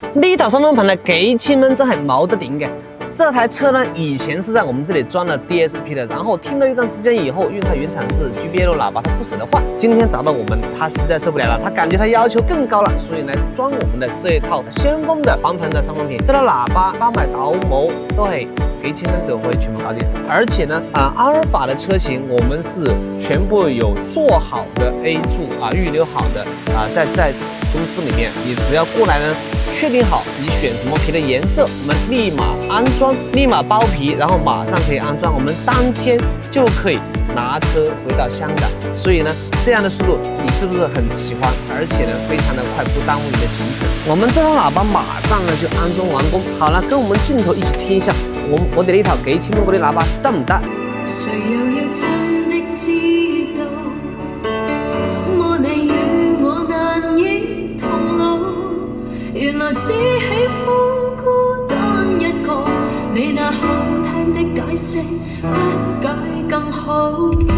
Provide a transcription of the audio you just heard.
呢頭新風頻係幾千蚊真係冇得頂嘅。這台車呢，以前是在我們這裡裝了 DSP 的，然後聽了一段時間以後，因為它原廠是 GBL 喇叭，它不捨得換。今天找到我們，他實在受不了了，他感覺他要求更高了，所以來裝我們的這一套先鋒的防噴的新風屏。這套喇叭包埋倒模都係幾千蚊就可以全部搞定。而且呢，阿爾法的車型我們是全部有做好的 A 柱預留好的在公司裡面，你只要過來呢，確定好你選什麼皮的顏色，我們立馬安裝，立馬包皮，然後馬上可以安裝，我們當天就可以拿車回到香港。所以呢，這樣的速度你是不是很喜歡？而且呢，非常的快，不耽誤你的行程。我們這套喇叭馬上呢就安裝完工，好了，跟我們鏡頭一起貼一下，我哋呢套幾千蚊嗰啲喇叭得唔得？誰又要真的知道，怎麼你與我難以同路？原來只喜歡孤單一個，你那好聽的解釋不解更好。